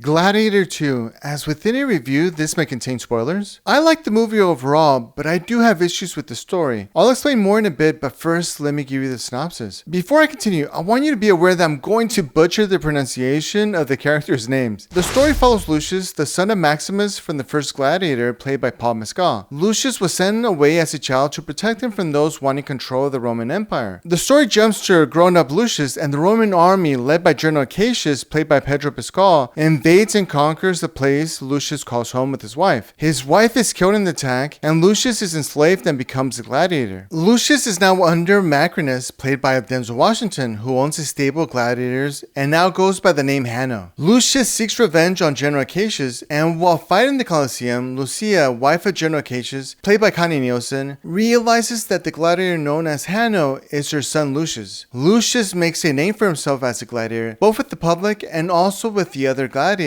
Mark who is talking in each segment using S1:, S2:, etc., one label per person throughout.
S1: Gladiator II. As with any review, this may contain spoilers. I like the movie overall, but I do have issues with the story. I'll explain more in a bit, but first, let me give you the synopsis. Before I continue, I want you to be aware that I'm going to butcher the pronunciation of the characters' names. The story follows Lucius, the son of Maximus from the first Gladiator, played by Mescal. Lucius was sent away as a child to protect him from those wanting control of the Roman Empire. The story jumps to a grown-up Lucius, and the Roman army, led by General Cassius, played by Mescal, invades and conquers the place Lucius calls home with his wife. His wife is killed in the attack, and Lucius is enslaved and becomes a gladiator. Lucius is now under Maximus, played by Denzel Washington, who owns a stable of gladiators and now goes by the name Hanno. Lucius seeks revenge on General Cassius, and while fighting the Colosseum, Lucia, wife of General Cassius, played by Connie Nielsen, realizes that the gladiator known as Hanno is her son Lucius. Lucius makes a name for himself as a gladiator, both with the public and also with the other gladiators.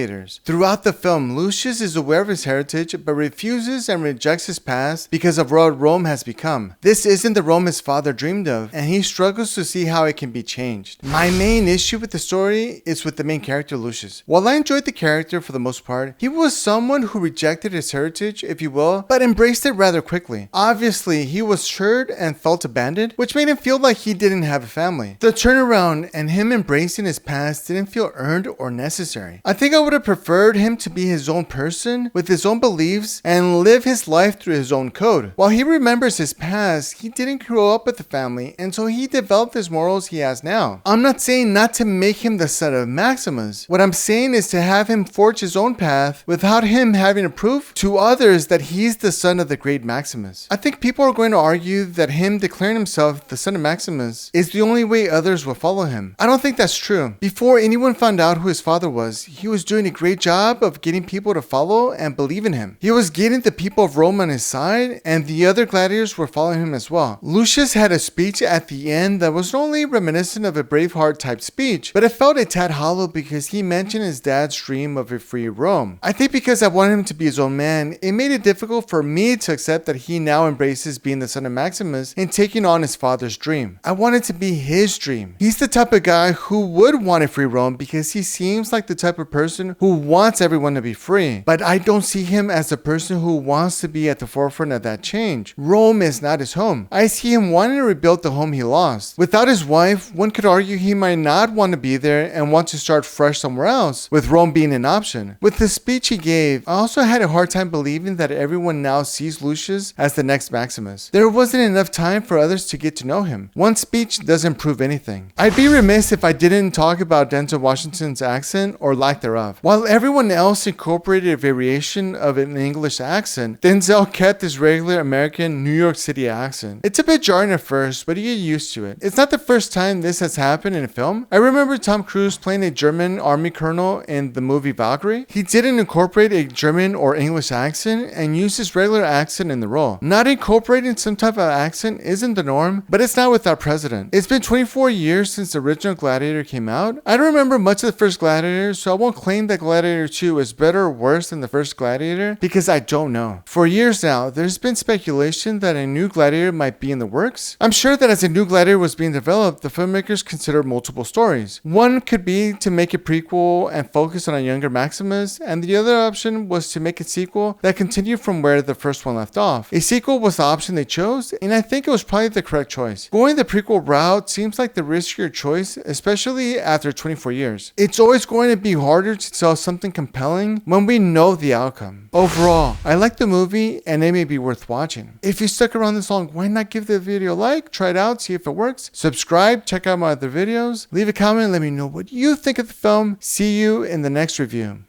S1: Throughout the film, Lucius is aware of his heritage but refuses and rejects his past because of what Rome has become. This isn't the Rome his father dreamed of, and he struggles to see how it can be changed. My main issue with the story is with the main character Lucius. While I enjoyed the character for the most part, he was someone who rejected his heritage, if you will, but embraced it rather quickly. Obviously, he was hurt and felt abandoned, which made him feel like he didn't have a family. The turnaround and him embracing his past didn't feel earned or necessary. I think I would have preferred him to be his own person with his own beliefs and live his life through his own code. While he remembers his past, he didn't grow up with a family, and so he developed his morals he has now. I'm not saying not to make him the son of Maximus. What I'm saying is to have him forge his own path without him having to prove to others that he's the son of the great Maximus. I think people are going to argue that him declaring himself the son of Maximus is the only way others will follow him. I don't think that's true. Before anyone found out who his father was, he was doing a great job of getting people to follow and believe in him. He was getting the people of Rome on his side, and the other gladiators were following him as well. Lucius had a speech at the end that was not only reminiscent of a Braveheart type speech, but it felt a tad hollow because he mentioned his dad's dream of a free Rome. I think because I wanted him to be his own man, it made it difficult for me to accept that he now embraces being the son of Maximus and taking on his father's dream. I wanted to be his dream. He's the type of guy who would want a free Rome because he seems like the type of person who wants everyone to be free, but I don't see him as a person who wants to be at the forefront of that change. Rome is not his home. I see him wanting to rebuild the home he lost. Without his wife, one could argue he might not want to be there and want to start fresh somewhere else, with Rome being an option. With the speech he gave, I also had a hard time believing that everyone now sees Lucius as the next Maximus. There wasn't enough time for others to get to know him. One speech doesn't prove anything. I'd be remiss if I didn't talk about Denzel Washington's accent or lack thereof. While everyone else incorporated a variation of an English accent, Denzel kept his regular American New York City accent. It's a bit jarring at first, but you get used to it. It's not the first time this has happened in a film. I remember Tom Cruise playing a German army colonel in the movie Valkyrie. He didn't incorporate a German or English accent and used his regular accent in the role. Not incorporating some type of accent isn't the norm, but it's not without precedent. It's been 24 years since the original Gladiator came out. I don't remember much of the first Gladiator, so I won't claim that Gladiator 2 is better or worse than the first Gladiator because I don't know. For years now, there's been speculation that a new Gladiator might be in the works. I'm sure that as a new Gladiator was being developed, the filmmakers considered multiple stories. One could be to make a prequel and focus on a younger Maximus, and the other option was to make a sequel that continued from where the first one left off. A sequel was the option they chose, and I think it was probably the correct choice. Going the prequel route seems like the riskier choice, especially after 24 years. It's always going to be harder to tell something compelling when we know the outcome. Overall, I like the movie and it may be worth watching. If you stuck around this long, why not give the video a like, try it out, see if it works, subscribe, check out my other videos, leave a comment, let me know what you think of the film. See you in the next review.